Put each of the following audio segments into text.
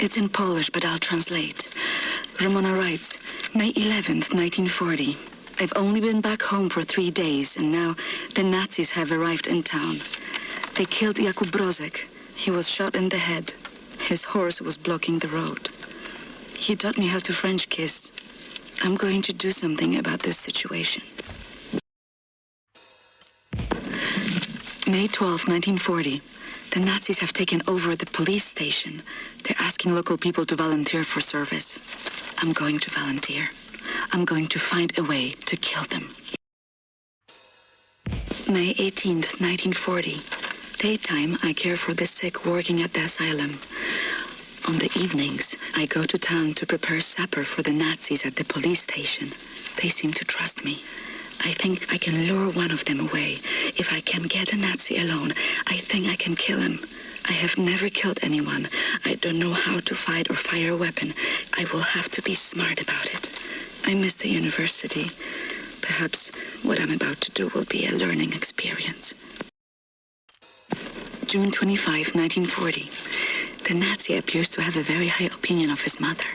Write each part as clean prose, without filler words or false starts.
It's in Polish, but I'll translate. Ramona writes, May 11th, 1940. I've only been back home for 3 days, and now the Nazis have arrived in town. They killed Jakub Brozek. He was shot in the head. His horse was blocking the road. He taught me how to French kiss. I'm going to do something about this situation. May 12, 1940. The Nazis have taken over the police station. They're asking local people to volunteer for service. I'm going to volunteer. I'm going to find a way to kill them. May 18th, 1940. Daytime, I care for the sick working at the asylum. On the evenings, I go to town to prepare supper for the Nazis at the police station. They seem to trust me. I think I can lure one of them away. If I can get a Nazi alone, I think I can kill him. I have never killed anyone. I don't know how to fight or fire a weapon. I will have to be smart about it. I miss the university. Perhaps what I'm about to do will be a learning experience. June 25, 1940. The Nazi appears to have a very high opinion of his mother.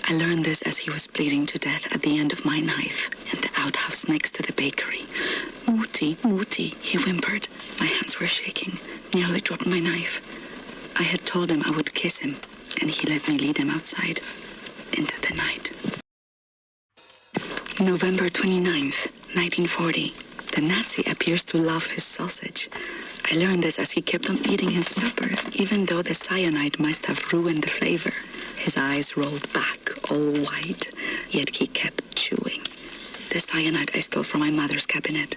I learned this as he was bleeding to death at the end of my knife in the outhouse next to the bakery. Mutti, Mutti, he whimpered. My hands were shaking, nearly dropped my knife. I had told him I would kiss him, and he let me lead him outside into the night. November 29th, 1940. The Nazi appears to love his sausage. I learned this as he kept on eating his supper, even though the cyanide must have ruined the flavor. His eyes rolled back, all white, yet he kept chewing. The cyanide I stole from my mother's cabinet.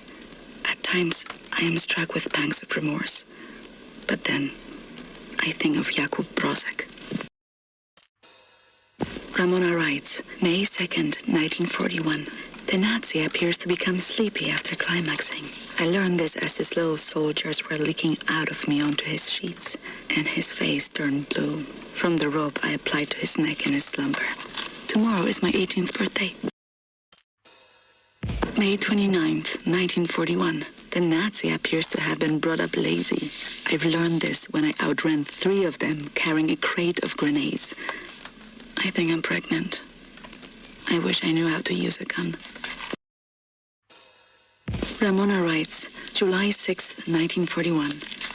At times, I am struck with pangs of remorse. But then, I think of Jakub Brozek. Ramona writes, May 2nd, 1941. The Nazi appears to become sleepy after climaxing. I learned this as his little soldiers were leaking out of me onto his sheets, and his face turned blue from the rope I applied to his neck in his slumber. Tomorrow is my 18th birthday. May 29th, 1941. The Nazi appears to have been brought up lazy. I've learned this when I outran 3 of them carrying a crate of grenades. I think I'm pregnant. I wish I knew how to use a gun. Ramona writes, July 6, 1941.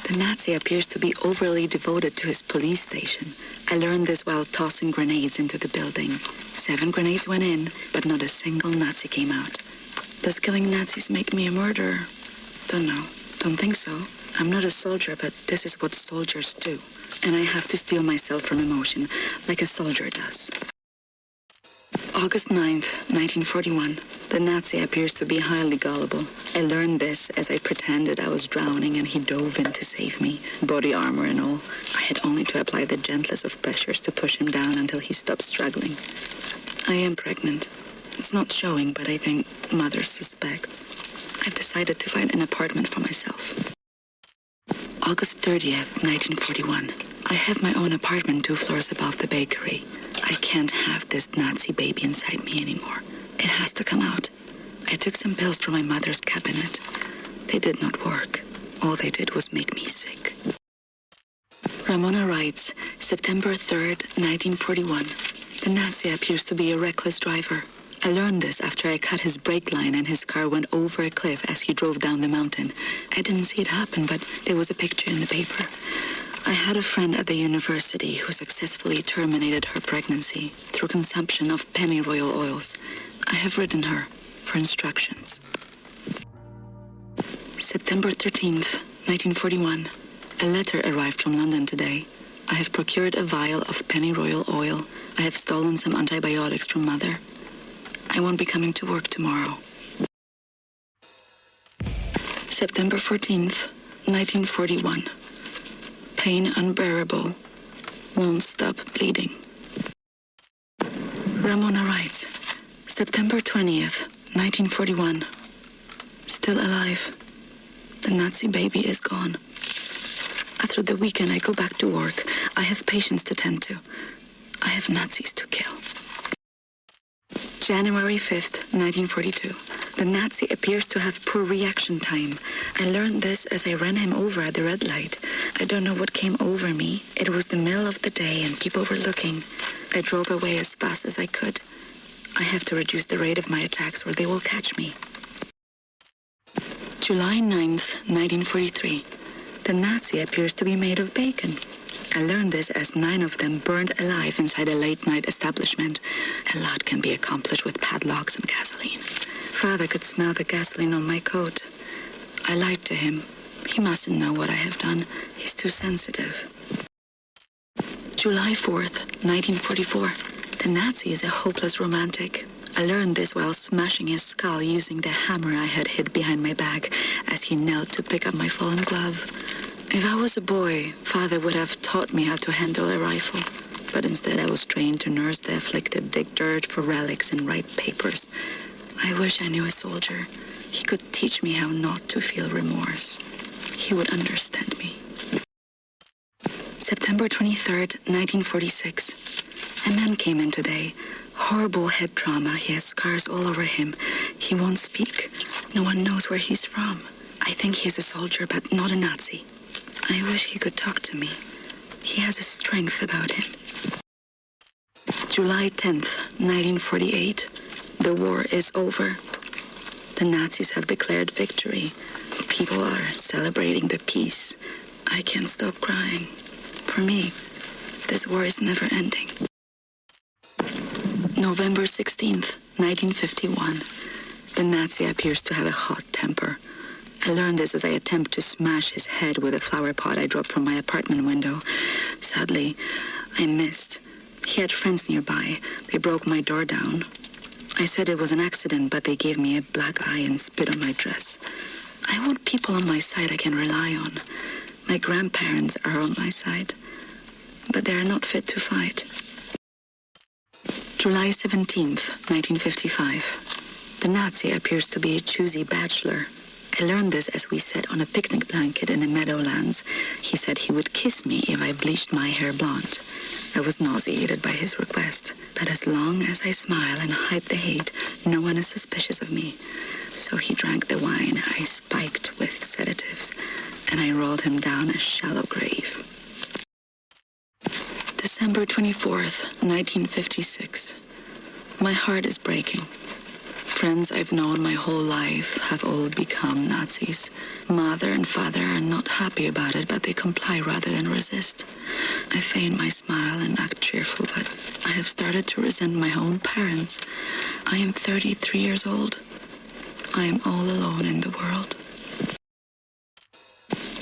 The Nazi appears to be overly devoted to his police station. I learned this while tossing grenades into the building. 7 grenades went in, but not a single Nazi came out. Does killing Nazis make me a murderer? Don't know. Don't think so. I'm not a soldier, but this is what soldiers do. And I have to steel myself from emotion, like a soldier does. August 9th, 1941. The Nazi appears to be highly gullible. I learned this as I pretended I was drowning and he dove in to save me, body armor and all. I had only to apply the gentlest of pressures to push him down until he stopped struggling. I am pregnant. It's not showing, but I think mother suspects. I've decided to find an apartment for myself. August 30th, 1941. I have my own apartment 2 floors above the bakery. I can't have this Nazi baby inside me anymore. It has to come out. I took some pills from my mother's cabinet. They did not work. All they did was make me sick. Ramona writes, September 3rd, 1941. The Nazi appears to be a reckless driver. I learned this after I cut his brake line and his car went over a cliff as he drove down the mountain. I didn't see it happen, but there was a picture in the paper. I had a friend at the university who successfully terminated her pregnancy through consumption of pennyroyal oils. I have written her for instructions. September 13th, 1941. A letter arrived from London today. I have procured a vial of pennyroyal oil. I have stolen some antibiotics from Mother. I won't be coming to work tomorrow. September 14th, 1941. Pain unbearable. Won't stop bleeding. Ramona writes, September 20th, 1941. Still alive. The Nazi baby is gone. After the weekend, I go back to work. I have patients to tend to. I have Nazis to kill. January 5th, 1942. The Nazi appears to have poor reaction time. I learned this as I ran him over at the red light. I don't know what came over me. It was the middle of the day and people were looking. I drove away as fast as I could. I have to reduce the rate of my attacks or they will catch me. July 9th, 1943. The Nazi appears to be made of bacon. I learned this as 9 of them burned alive inside a late-night establishment. A lot can be accomplished with padlocks and gasoline. Father could smell the gasoline on my coat. I lied to him. He mustn't know what I have done. He's too sensitive. July 4th, 1944. The Nazi is a hopeless romantic. I learned this while smashing his skull using the hammer I had hid behind my back as he knelt to pick up my fallen glove. If I was a boy, Father would have taught me how to handle a rifle. But instead I was trained to nurse the afflicted, dig dirt for relics, and write papers. I wish I knew a soldier. He could teach me how not to feel remorse. He would understand me. September 23rd, 1946. A man came in today. Horrible head trauma. He has scars all over him. He won't speak. No one knows where he's from. I think he's a soldier, but not a Nazi. I wish he could talk to me. He has a strength about him. July 10th, 1948. The war is over. The Nazis have declared victory. People are celebrating the peace. I can't stop crying. For me, this war is never ending. November 16th, 1951. The Nazi appears to have a hot temper. I learned this as I attempt to smash his head with a flower pot I dropped from my apartment window. Sadly, I missed. He had friends nearby. They broke my door down. I said it was an accident, but they gave me a black eye and spit on my dress. I want people on my side I can rely on. My grandparents are on my side, but they are not fit to fight. July 17th, 1955. The Nazi appears to be a choosy bachelor. I learned this as we sat on a picnic blanket in the meadowlands. He said he would kiss me if I bleached my hair blonde. I was nauseated by his request, but as long as I smile and hide the hate, no one is suspicious of me. So he drank the wine I spiked with sedatives, and I rolled him down a shallow grave. December 24th, 1956. My heart is breaking. Friends I've known my whole life have all become Nazis. Mother and father are not happy about it, but they comply rather than resist. I feign my smile and act cheerful, but I have started to resent my own parents. I am 33 years old. I am all alone in the world.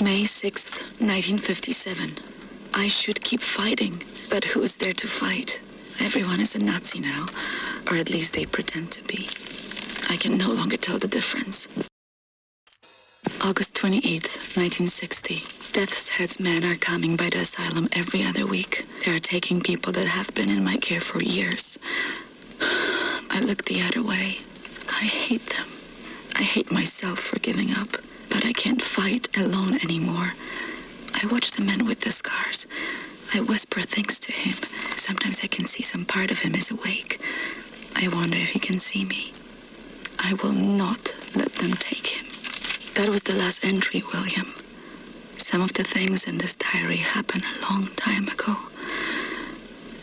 May 6th, 1957. I should keep fighting, but who is there to fight? Everyone is a Nazi now, or at least they pretend to be. I can no longer tell the difference. August 28th, 1960. Death's Head's men are coming by the asylum every other week. They are taking people that have been in my care for years. I look the other way. I hate them. I hate myself for giving up, but I can't fight alone anymore. I watch the man with the scars. I whisper things to him. Sometimes I can see some part of him is awake. I wonder if he can see me. I will not let them take him. That was the last entry, William. Some of the things in this diary happened a long time ago.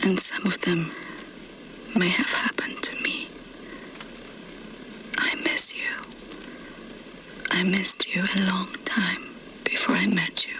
And some of them may have happened to me. I miss you. I missed you a long time before I met you.